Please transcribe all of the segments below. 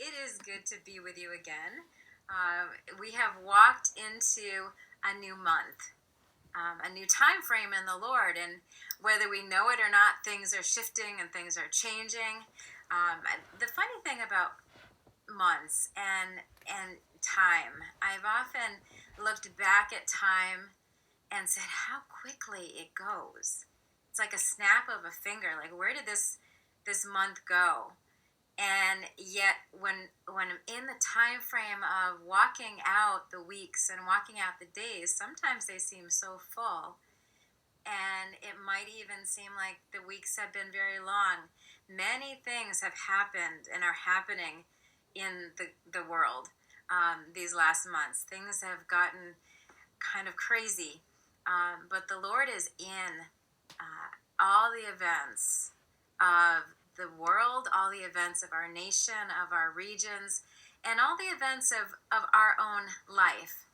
It is good to be with you again. We have walked into a new month, a new time frame in the Lord, and whether we know it or not, things are shifting and things are changing. The funny thing about months and time, I've often looked back at time and said, how quickly it goes. It's like a snap of a finger. Like, where did this month go? And yet when I'm in the time frame of walking out the weeks and walking out the days, sometimes they seem so full, and it might even seem like the weeks have been very long. Many things have happened and are happening in the world these last months. Things have gotten kind of crazy, but the Lord is in all the events of the world, all the events of our nation, of our regions, and all the events of our own life.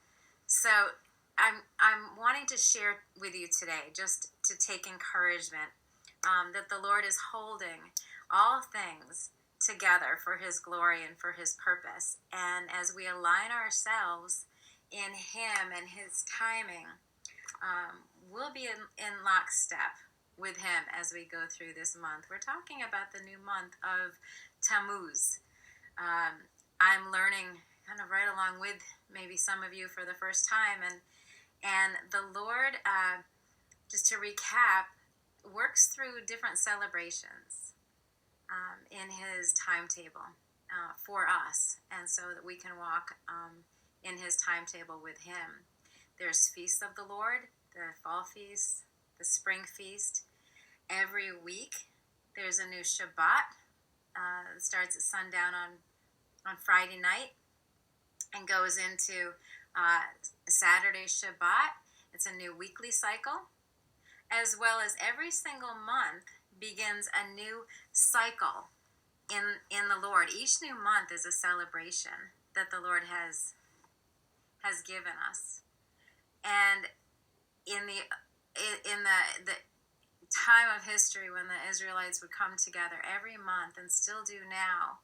So I'm wanting to share with you today, just to take encouragement, that the Lord is holding all things together for His glory and for His purpose. And as we align ourselves in Him and His timing, we'll be in lockstep with Him as we go through this month. We're talking about the new month of Tammuz. I'm learning kind of right along with maybe some of you for the first time, and the Lord, just to recap, works through different celebrations in His timetable for us, and so that we can walk in His timetable with Him. There's feasts of the Lord, the fall feast, the spring feast. Every week there's a new Shabbat. It starts at sundown on Friday night and goes into Saturday Shabbat. It's a new weekly cycle, as well as every single month begins a new cycle in the Lord. Each new month is a celebration that the Lord has given us. And in the time of history when the Israelites would come together every month, and still do now,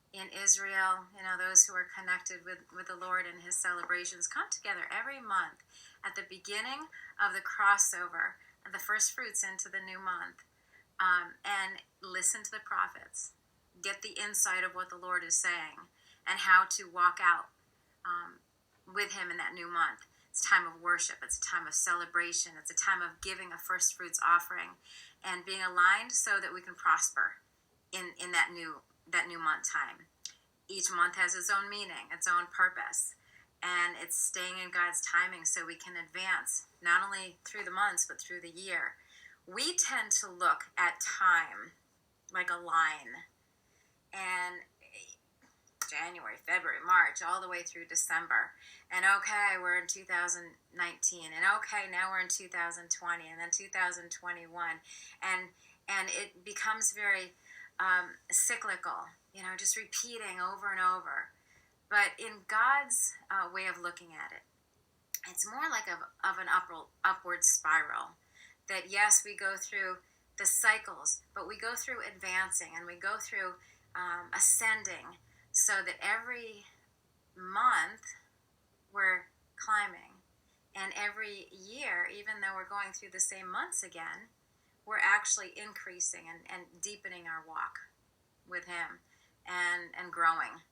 in Israel, those who are connected with the Lord and His celebrations come together every month at the beginning of the crossover, the first fruits into the new month, and listen to the prophets, get the insight of what the Lord is saying and how to walk out with Him in that new month. It's a time of worship. It's a time of celebration. It's a time of giving a first fruits offering and being aligned so that we can prosper in that new month time. Each month has its own meaning, its own purpose, and it's staying in God's timing so we can advance not only through the months but through the year. We tend to look at time like a line, and January, February, March, all the way through December. And okay, we're in 2019. And okay, now we're in 2020, and then 2021. And it becomes very cyclical, just repeating over and over. But in God's way of looking at it, it's more like of an upward spiral. That yes, we go through the cycles, but we go through advancing, and we go through ascending, so that every month we're climbing, and every year, even though we're going through the same months again, we're actually increasing and deepening our walk with Him and growing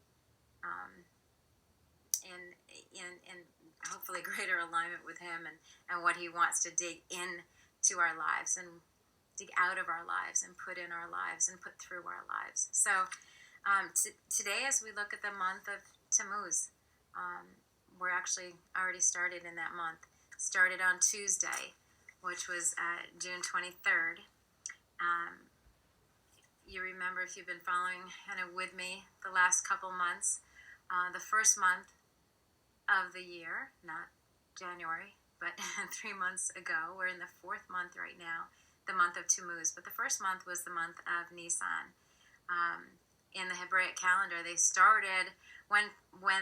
in hopefully greater alignment with Him and what He wants to dig into our lives and dig out of our lives and put in our lives and put through our lives. So today, as we look at the month of Tammuz, we're actually already started in that month. Started on Tuesday, which was June 23rd. You remember, if you've been following kind of with me the last couple months, the first month of the year, not January, but 3 months ago. We're in the fourth month right now, the month of Tammuz. But the first month was the month of Nisan. In the Hebraic calendar, they started when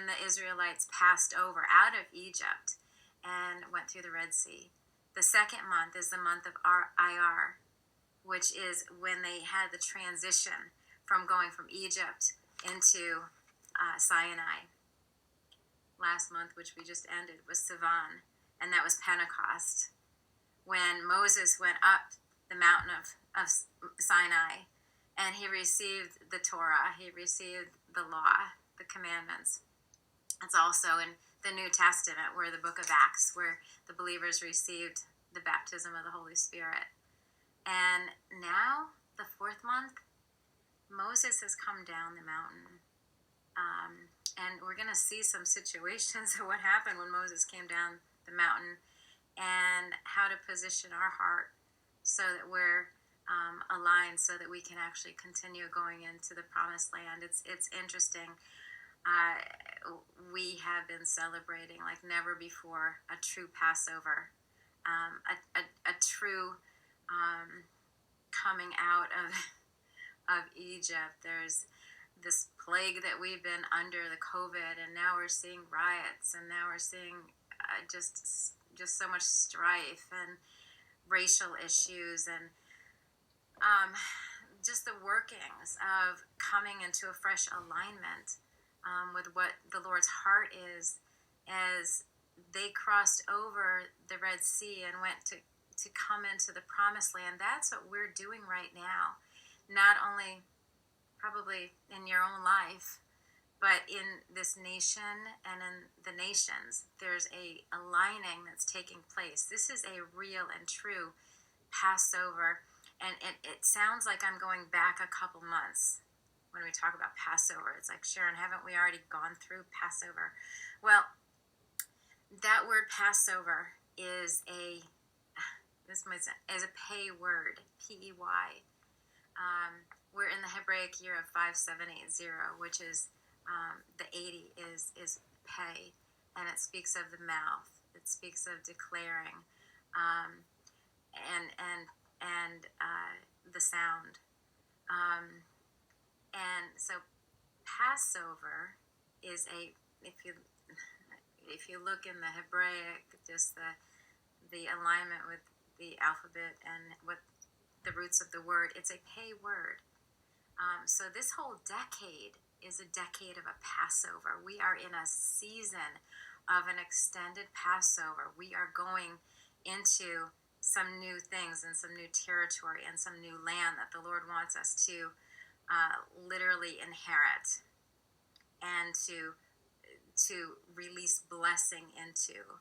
the Israelites passed over out of Egypt and went through the Red Sea. The second month is the month of Iyar, which is when they had the transition from going from Egypt into Sinai. Last month, which we just ended, was Sivan, and that was Pentecost, when Moses went up the mountain of Sinai, and he received the Torah, he received the law, the commandments. It's also in the New Testament, where the book of Acts, where the believers received the baptism of the Holy Spirit. And now, the fourth month, Moses has come down the mountain. And we're going to see some situations of what happened when Moses came down the mountain, and how to position our heart so that we're aligned, so that we can actually continue going into the promised land. It's interesting. We have been celebrating like never before a true Passover, a true coming out of Egypt. There's this plague that we've been under, the COVID, and now we're seeing riots, and now we're seeing just so much strife and racial issues, and just the workings of coming into a fresh alignment with what the Lord's heart is, as they crossed over the Red Sea and went to come into the promised land. That's what we're doing right now. Not only probably in your own life, but in this nation and in the nations, there's a aligning that's taking place. This is a real and true Passover, and it sounds like I'm going back a couple months when we talk about Passover. It's like, Sharon, haven't we already gone through Passover? Well, that word Passover is a pay word, P-E-Y. We're in the Hebraic year of 5780, which is the 80 is pay, and it speaks of the mouth. It speaks of declaring, and the sound. And so Passover is if you look in the Hebraic, just the alignment with the alphabet and what the roots of the word, it's a pay word. So this whole decade is a decade of a Passover. We are in a season of an extended Passover. We are going into some new things and some new territory and some new land that the Lord wants us to literally inherit, and to release blessing into,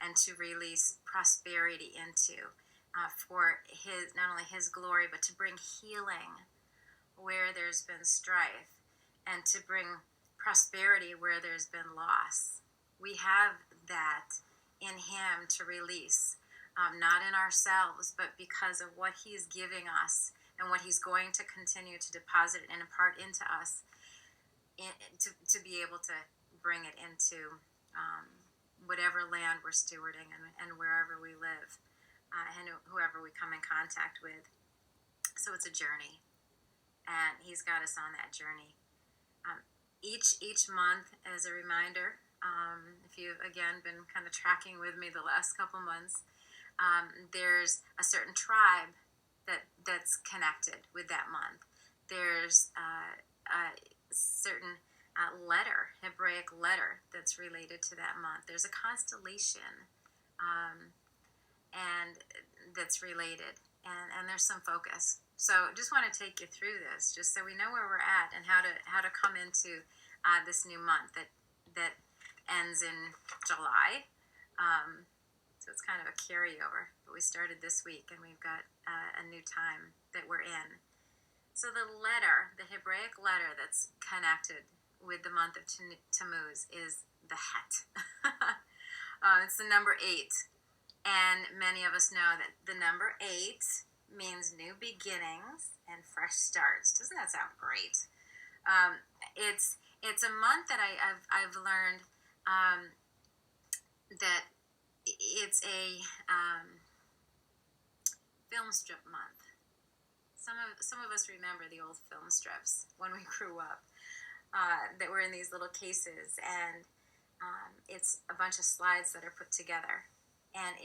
and to release prosperity into, for his, not only his glory, but to bring healing where there's been strife, and to bring prosperity where there's been loss. We have that in him to release, not in ourselves, but because of what he's giving us and what he's going to continue to deposit and impart into us, to be able to bring it into whatever land we're stewarding, and wherever we live, and whoever we come in contact with. So it's a journey, and he's got us on that journey. Each month, as a reminder, if you've again been kind of tracking with me the last couple months, there's a certain tribe that's connected with that month. There's a certain letter, Hebraic letter, that's related to that month. There's a constellation, and that's related, and there's some focus. So just want to take you through this, just so we know where we're at and how to come into this new month that ends in July. So it's kind of a carryover, but we started this week, and we've got a new time that we're in. So the letter, the Hebraic letter that's connected with the month of Tammuz is the Het. It's the number 8, and many of us know that the number 8 means new beginnings and fresh starts. Doesn't that sound great? It's a month that I've learned that it's a film strip month. Some of us remember the old film strips when we grew up, that were in these little cases, and it's a bunch of slides that are put together, and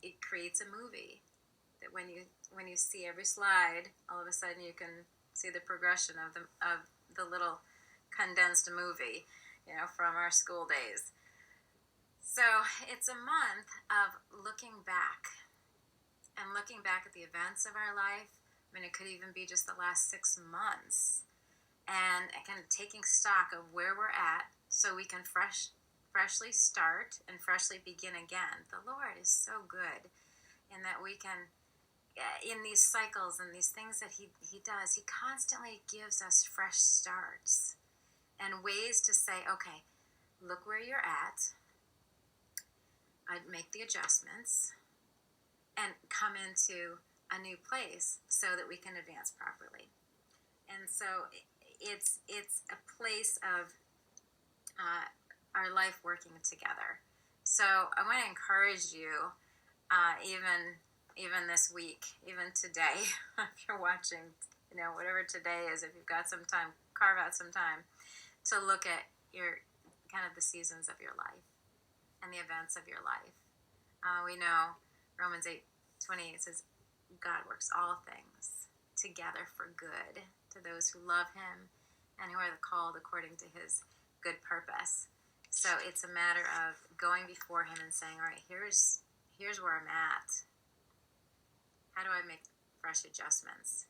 it creates a movie that when you see every slide, all of a sudden you can see the progression of the little condensed movie, from our school days. So it's a month of looking back and looking back at the events of our life. I mean, it could even be just the last 6 months, and kind of taking stock of where we're at so we can freshly start and freshly begin again. The Lord is so good in that we can, in these cycles and these things that he does, he constantly gives us fresh starts and ways to say, okay, look where you're at. I'd make the adjustments and come into a new place so that we can advance properly. And so it's a place of our life working together. So I want to encourage you, even this week, even today, if you're watching, whatever today is, if you've got some time, carve out some time to look at your kind of the seasons of your life and the events of your life. We know Romans 8:28 says, God works all things together for good to those who love him and who are called according to his good purpose. So it's a matter of going before him and saying, all right, here's where I'm at. How do I make fresh adjustments?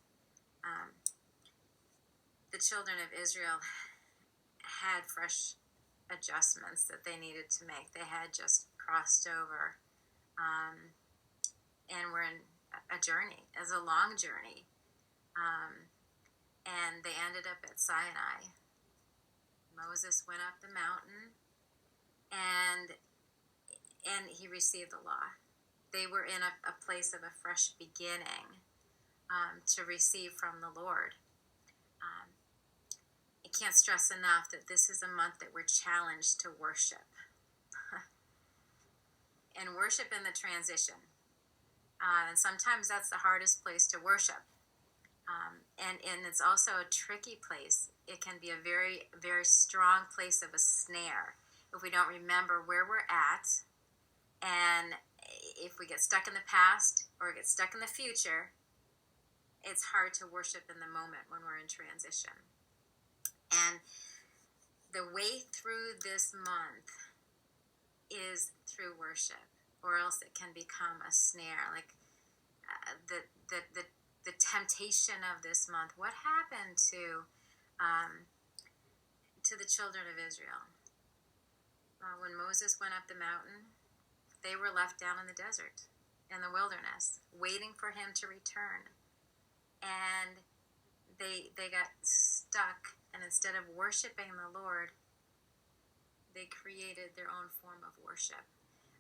The children of Israel had fresh adjustments that they needed to make. They had just crossed over, and were in a journey, as a long journey, and they ended up at Sinai. Moses went up the mountain, and he received the law. They were in a place of a fresh beginning to receive from the Lord. I can't stress enough that this is a month that we're challenged to worship. And worship in the transition. And sometimes that's the hardest place to worship. And it's also a tricky place. It can be a very, very strong place of a snare if we don't remember where we're at. And if we get stuck in the past or get stuck in the future, it's hard to worship in the moment when we're in transition. And the way through this month is through worship, or else it can become a snare. Like the temptation of this month. What happened to the children of Israel when Moses went up the mountain? They were left down in the desert, in the wilderness, waiting for him to return, and they got stuck. And instead of worshiping the Lord, they created their own form of worship.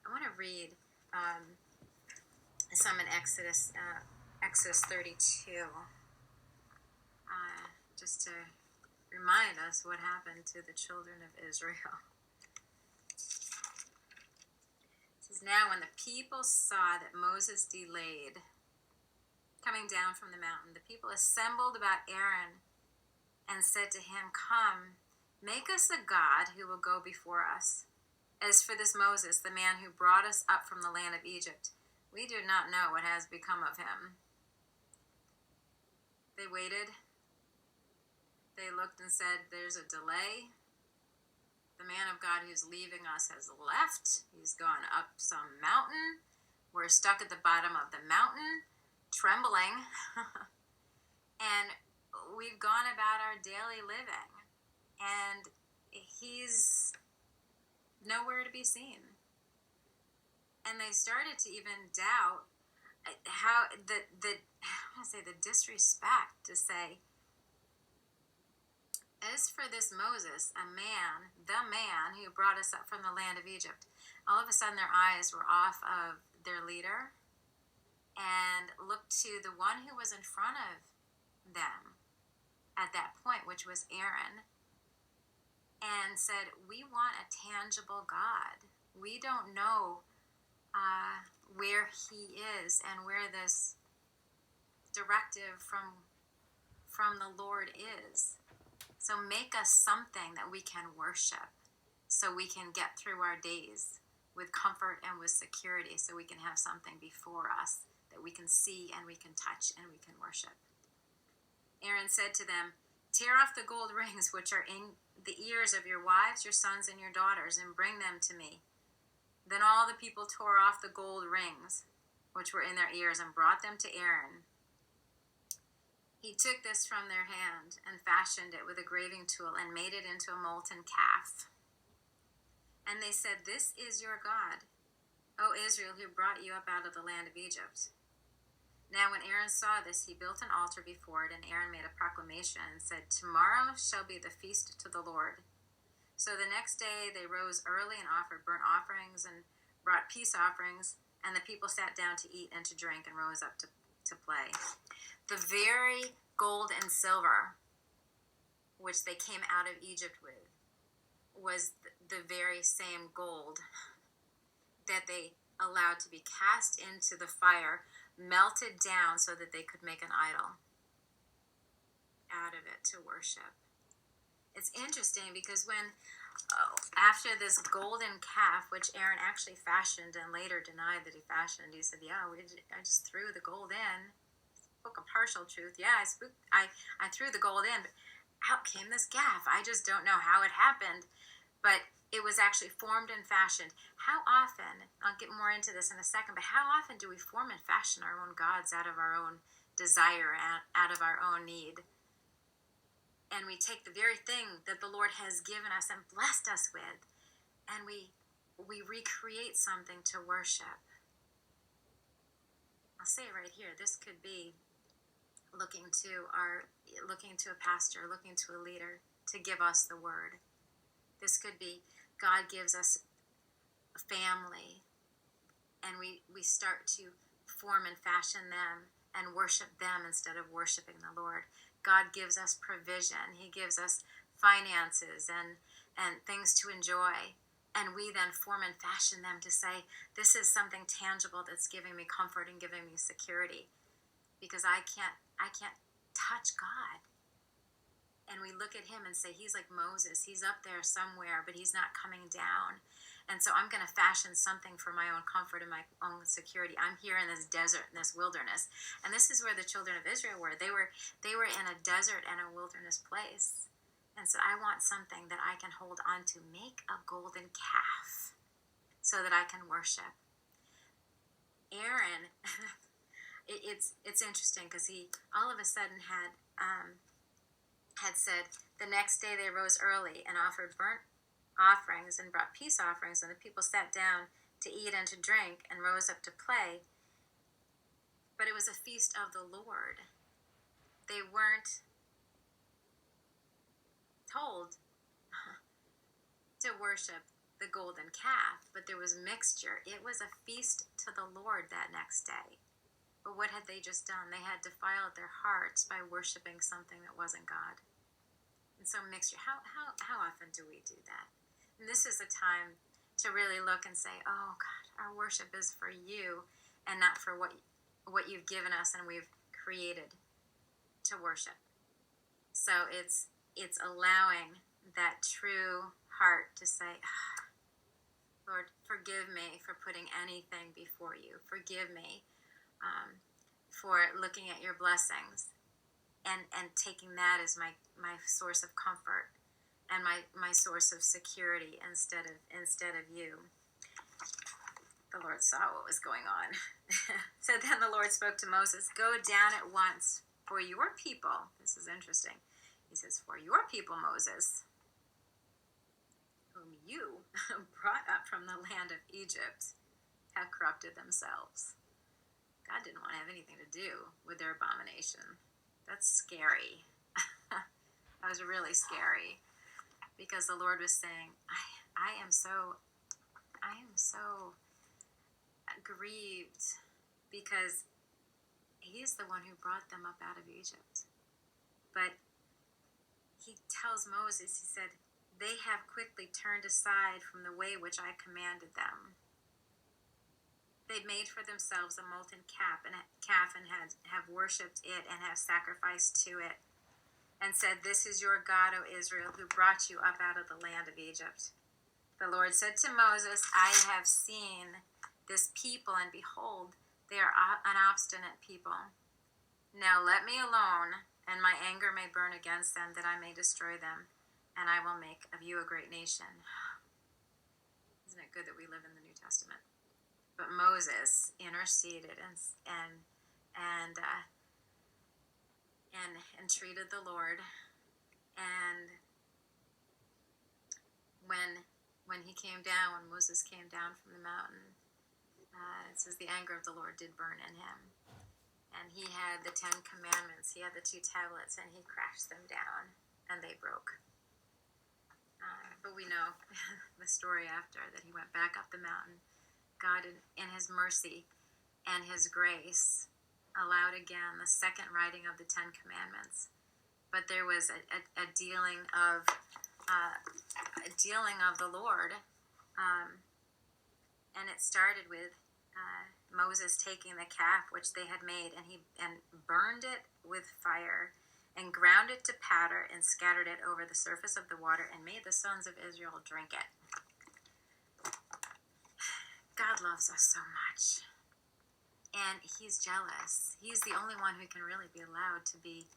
I want to read some in Exodus 32, just to remind us what happened to the children of Israel. It says, now when the people saw that Moses delayed coming down from the mountain, the people assembled about Aaron and said to him, come, make us a god who will go before us. As for this Moses, the man who brought us up from the land of Egypt, we do not know what has become of him. They waited. They looked and said, there's a delay. The man of God who's leaving us has left. He's gone up some mountain. We're stuck at the bottom of the mountain, trembling. And we've gone about our daily living, and he's nowhere to be seen. And they started to even doubt how the disrespect to say, as for this Moses, the man who brought us up from the land of Egypt, all of a sudden their eyes were off of their leader and looked to the one who was in front of them at that point, which was Aaron, and said, we want a tangible God. We don't know where he is and where this directive from the Lord is. So make us something that we can worship so we can get through our days with comfort and with security, so we can have something before us that we can see and we can touch and we can worship. Aaron said to them, Tear off the gold rings which are in the ears of your wives, your sons, and your daughters, and bring them to me. Then all the people tore off the gold rings which were in their ears and brought them to Aaron. He took this from their hand and fashioned it with a graving tool and made it into a molten calf. And they said, "This is your God, O Israel, who brought you up out of the land of Egypt." Now when Aaron saw this, he built an altar before it, and Aaron made a proclamation and said, "Tomorrow shall be the feast to the Lord." So the next day they rose early and offered burnt offerings and brought peace offerings, and the people sat down to eat and to drink and rose up to play. The very gold and silver which they came out of Egypt with was the very same gold that they allowed to be cast into the fire, melted down so that they could make an idol out of it to worship. It's interesting because after this golden calf, which Aaron actually fashioned and later denied that he fashioned, he said, "Yeah, I just threw the gold in." Spoke a partial truth. Yeah, I threw the gold in, but out came this calf. I just don't know how it happened, but it was actually formed and fashioned. How often, I'll get more into this in a second, but how often do we form and fashion our own gods out of our own desire, out of our own need? And we take the very thing that the Lord has given us and blessed us with, and we recreate something to worship. I'll say it right here. This could be looking to a pastor, looking to a leader to give us the word. This could be God gives us a family, and we start to form and fashion them and worship them instead of worshiping the Lord. God gives us provision. He gives us finances and things to enjoy. And we then form and fashion them to say, this is something tangible that's giving me comfort and giving me security. Because I can't touch God. And we look at him and say, he's like Moses. He's up there somewhere, but he's not coming down. And so I'm going to fashion something for my own comfort and my own security. I'm here in this desert, in this wilderness. And this is where the children of Israel were. They were in a desert and a wilderness place. And so I want something that I can hold on to. Make a golden calf so that I can worship. Aaron, it's interesting because he all of a sudden had said, the next day they rose early and offered burnt offerings and brought peace offerings, and the people sat down to eat and to drink and rose up to play. But it was a feast of the Lord. They weren't told to worship the golden calf, but there was mixture. It was a feast to the Lord that next day. But what had they just done? They had defiled their hearts by worshiping something that wasn't God. And so mixture. How often do we do that? And this is a time to really look and say, oh God, our worship is for you and not for what you've given us and we've created to worship. So it's allowing that true heart to say, Lord, forgive me for putting anything before you. Forgive me for looking at your blessings and taking that as my source of comfort and my source of security instead of you. The Lord saw what was going on. So then the Lord spoke to Moses, "Go down at once for your people." This is interesting. He says, "For your people, Moses, whom you brought up from the land of Egypt, have corrupted themselves." God didn't want to have anything to do with their abomination. That's scary. That was really scary, because the Lord was saying, I am so grieved, because he's the one who brought them up out of Egypt. But he tells Moses, he said, they have quickly turned aside from the way which I commanded them. They made for themselves a molten calf and have worshipped it and have sacrificed to it, and said, "This is your God, O Israel, who brought you up out of the land of Egypt." The Lord said to Moses, "I have seen this people, and behold, they are an obstinate people. Now let me alone, and my anger may burn against them, that I may destroy them, and I will make of you a great nation. Isn't it good that we live in the New Testament? But Moses interceded and entreated the Lord, and when he came down, when Moses came down from the mountain, it says the anger of the Lord did burn in him. And he had the 10 commandments, he had the 2 tablets, and he crashed them down, and they broke. But we know the story after, that he went back up the mountain. God, in his mercy and his grace, allowed again the second writing of the 10 commandments. But there was a dealing of the Lord, and it started with Moses taking the calf which they had made, and burned it with fire, and ground it to powder, and scattered it over the surface of the water, and made the sons of Israel drink it. God loves us so much, and he's jealous. He's the only one who can really be allowed to be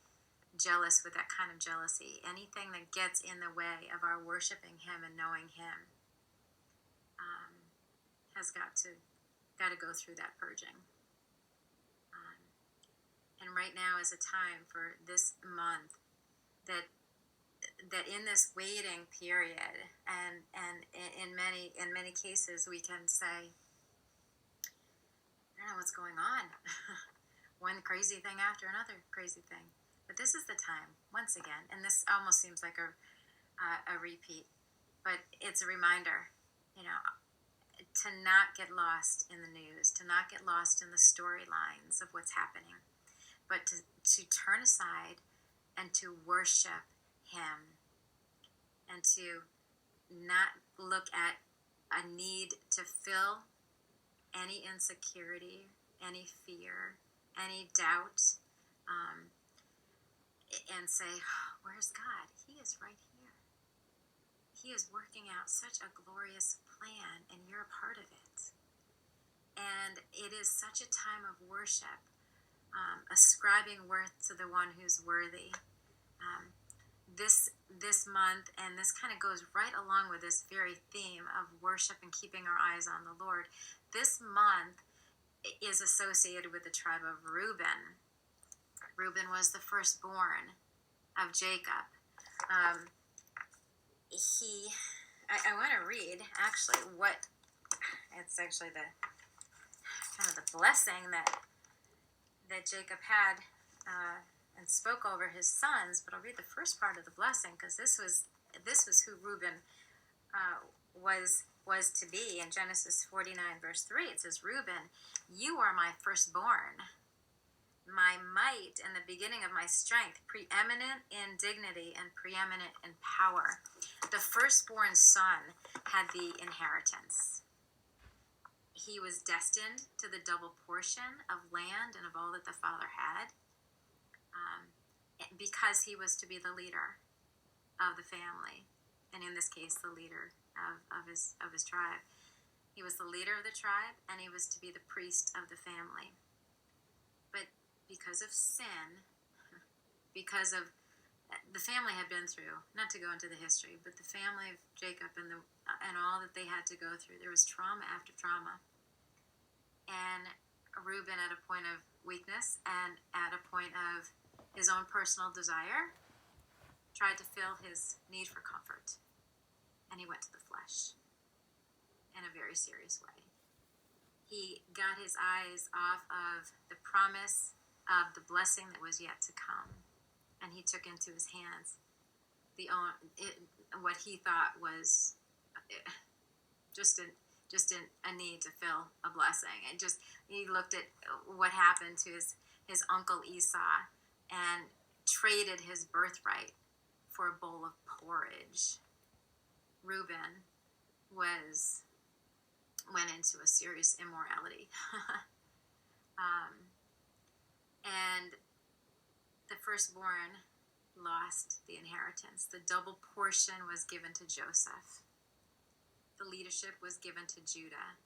jealous with that kind of jealousy. Anything that gets in the way of our worshiping him and knowing him has got to go through that purging. And right now is a time for this month that in this waiting period, and in many cases we can say, I don't know what's going on. One crazy thing after another crazy thing. But this is the time, once again, and this almost seems like a repeat, but it's a reminder, to not get lost in the news, to not get lost in the storylines of what's happening, but to turn aside and to worship him, and to not look at a need to fill any insecurity, any fear, any doubt, and say, where's God? He is right here. He is working out such a glorious plan, and you're a part of it. And it is such a time of worship, ascribing worth to the one who's worthy. This month, and this kind of goes right along with this very theme of worship and keeping our eyes on the Lord. This month is associated with the tribe of Reuben. Reuben was the firstborn of Jacob. I want to read actually it's actually the kind of the blessing that Jacob had and spoke over his sons. But I'll read the first part of the blessing, because this was who Reuben was to be. In Genesis 49 verse 3, it says, Reuben, you are my firstborn, my might and the beginning of my strength, preeminent in dignity and preeminent in power. The firstborn son had the inheritance. He was destined to the double portion of land and of all that the father had, because he was to be the leader of the family, and in this case the leader of his tribe. He was the leader of the tribe, and he was to be the priest of the family. But because of sin, because of the family had been through, not to go into the history, but the family of Jacob and all that they had to go through, there was trauma after trauma. And Reuben, at a point of weakness and at a point of his own personal desire, tried to fill his need for comfort, and he went to the flesh in a very serious way. He got his eyes off of the promise of the blessing that was yet to come, and he took into his hands what he thought was just a need to fill a blessing. And he looked at what happened to his uncle Esau and traded his birthright for a bowl of porridge. Reuben went into a serious immorality. And the firstborn lost the inheritance. The double portion was given to Joseph. The leadership was given to Judah.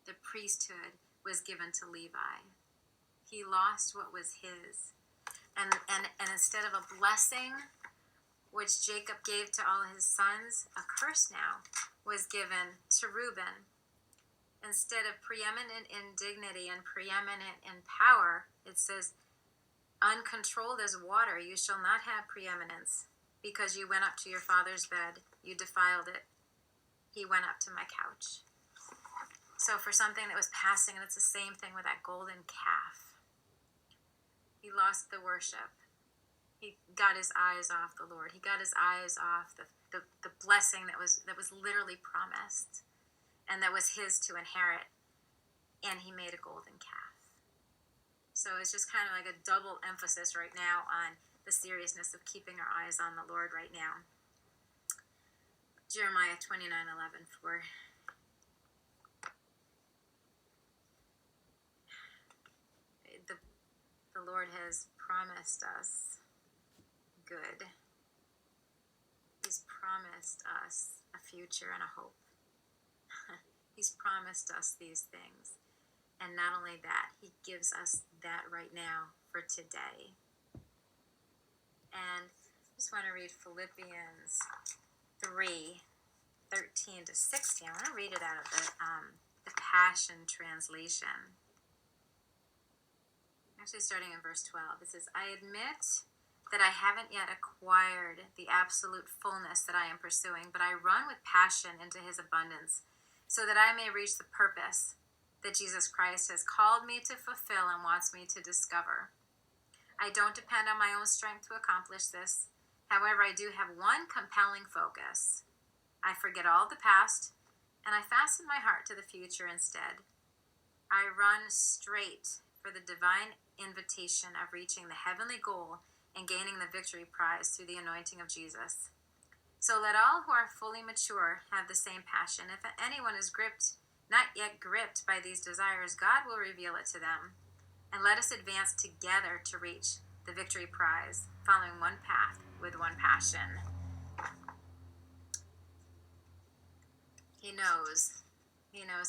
The priesthood was given to Levi. He lost what was his. And instead of a blessing, which Jacob gave to all his sons, a curse now was given to Reuben. Instead of preeminent in dignity and preeminent in power, it says, uncontrolled as water, you shall not have preeminence, because you went up to your father's bed, you defiled it. He went up to my couch. So for something that was passing, and it's the same thing with that golden calf. He lost the worship. He got his eyes off the Lord. He got his eyes off the blessing that was literally promised and that was his to inherit. And he made a golden calf. So it's just kind of like a double emphasis right now on the seriousness of keeping our eyes on the Lord right now. Jeremiah 29:11 for the Lord has promised us good. He's promised us a future and a hope. He's promised us these things. And not only that, he gives us that right now for today. And I just want to read Philippians 3:13 to 16. I want to read it out of the Passion Translation. Actually, starting in verse 12, it says, I admit that I haven't yet acquired the absolute fullness that I am pursuing, but I run with passion into his abundance, so that I may reach the purpose that Jesus Christ has called me to fulfill and wants me to discover. I don't depend on my own strength to accomplish this. However, I do have one compelling focus. I forget all the past, and I fasten my heart to the future instead. I run straight for the divine invitation of reaching the heavenly goal and gaining the victory prize through the anointing of Jesus. So let all who are fully mature have the same passion. If anyone is not yet gripped by these desires, God will reveal it to them. And let us advance together to reach the victory prize, following one path with one passion. He knows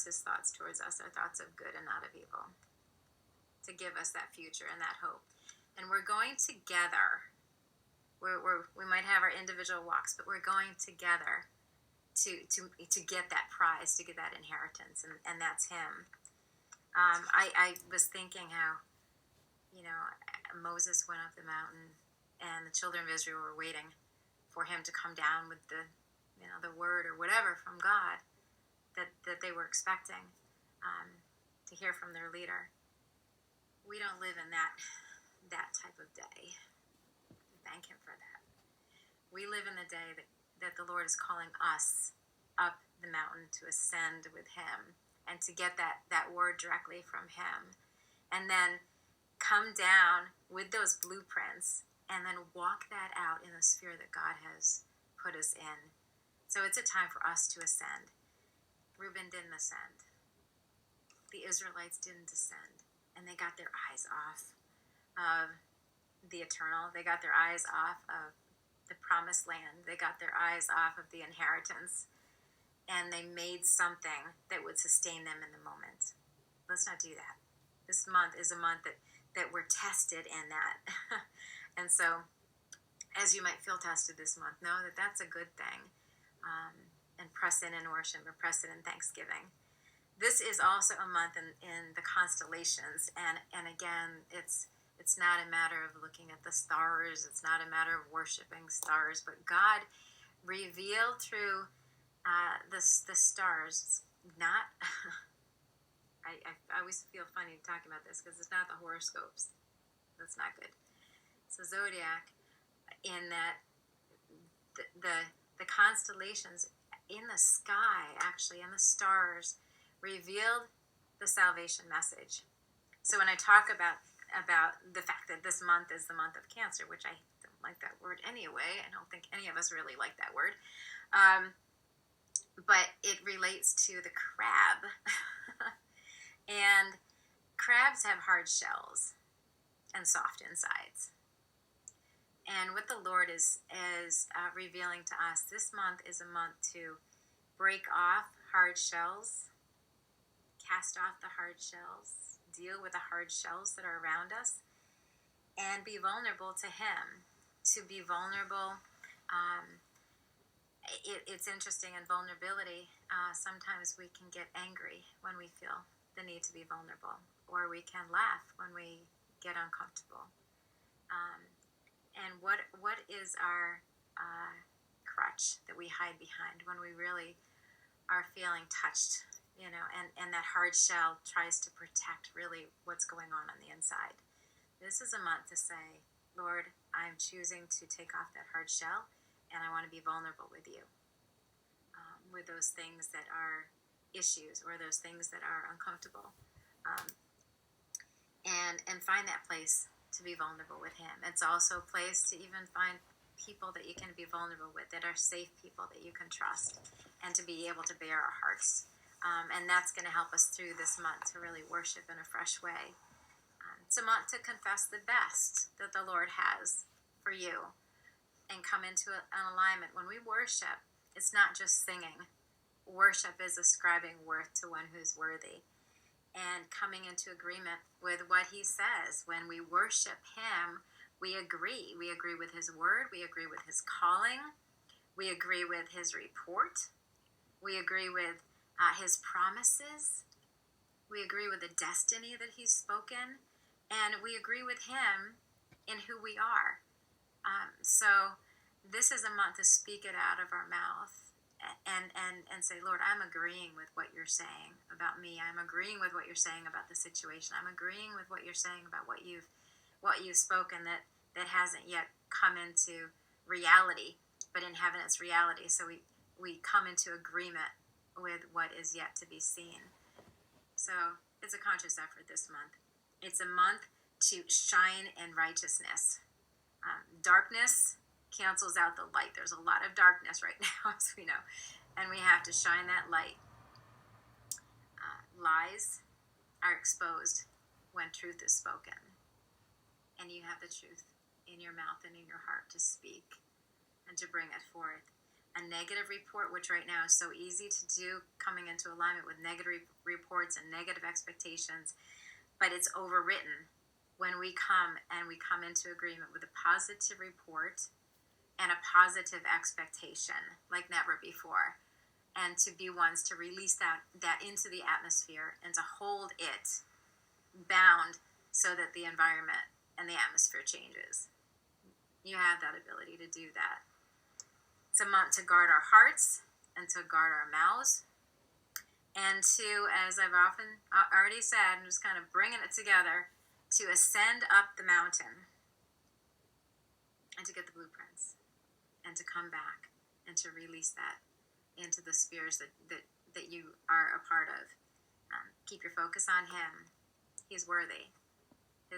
his thoughts towards us are thoughts of good and not of evil, to give us that future and that hope. And we're going together. We might have our individual walks, but we're going together to get that prize, to get that inheritance, and that's him. I was thinking how, Moses went up the mountain, and the children of Israel were waiting for him to come down with the word or whatever from God that they were expecting to hear from their leader. We don't live in that type of day. Thank him for that. We live in the day that the Lord is calling us up the mountain to ascend with him and to get that word directly from him, and then come down with those blueprints and then walk that out in the sphere that God has put us in. So it's a time for us to ascend. Reuben didn't ascend. The Israelites didn't descend, and they got their eyes off of the eternal. They got their eyes off of the promised land. They got their eyes off of the inheritance, and they made something that would sustain them in the moment. Let's not do that. This month is a month that we're tested in that. And so, as you might feel tested this month, know that that's a good thing. And press in worship, or press in thanksgiving. This is also a month in the constellations, and again, it's not a matter of looking at the stars. It's not a matter of worshiping stars, but God revealed through the stars. Not, I always feel funny talking about this because it's not the horoscopes. That's not good. So zodiac, in that the constellations in the sky, actually, and the stars, revealed the salvation message. So when I talk about the fact that this month is the month of Cancer, which I don't like that word anyway. I don't think any of us really like that word. But it relates to the crab. And crabs have hard shells and soft insides. And what the Lord is revealing to us, this month is a month to break off hard shells, cast off the hard shells, deal with the hard shells that are around us, and be vulnerable to him. To be vulnerable, it's interesting in vulnerability. Sometimes we can get angry when we feel the need to be vulnerable, or we can laugh when we get uncomfortable. And what is our crutch that we hide behind when we really are feeling touched, and that hard shell tries to protect really what's going on the inside? This is a month to say, Lord, I'm choosing to take off that hard shell, and I want to be vulnerable with you, with those things that are issues or those things that are uncomfortable, and find that place to be vulnerable with him. It's also a place to even find people that you can be vulnerable with, that are safe people that you can trust, and to be able to bare our hearts. And that's going to help us through this month to really worship in a fresh way. It's a month to confess the best that the Lord has for you and come into an alignment. When we worship, it's not just singing. Worship is ascribing worth to one who's worthy and coming into agreement with what he says. When we worship him, we agree. We agree with his word. We agree with his calling. We agree with his report. We agree with his promises. We agree with the destiny that he's spoken. And we agree with him in who we are. So this is a month to speak it out of our mouth and say, Lord, I'm agreeing with what you're saying about me. I'm agreeing with what you're saying about the situation. I'm agreeing with what you're saying about what you've spoken that hasn't yet come into reality, but in heaven it's reality. So we come into agreement with what is yet to be seen. So it's a conscious effort this month. It's a month to shine in righteousness. Darkness cancels out the light. There's a lot of darkness right now, as we know, and we have to shine that light. Lies are exposed when truth is spoken, and you have the truth in your mouth and in your heart to speak and to bring it forth. A negative report, which right now is so easy to do, coming into alignment with negative reports and negative expectations, but it's overwritten when we come into agreement with a positive report and a positive expectation like never before, and to be ones to release that into the atmosphere and to hold it bound so that the environment and the atmosphere changes. You have that ability to do that. It's a month to guard our hearts and to guard our mouths, and to, as I've often already said, I'm just kind of bringing it together, to ascend up the mountain and to get the blueprints and to come back and to release that into the spheres that you are a part of. Keep your focus on him. He's worthy.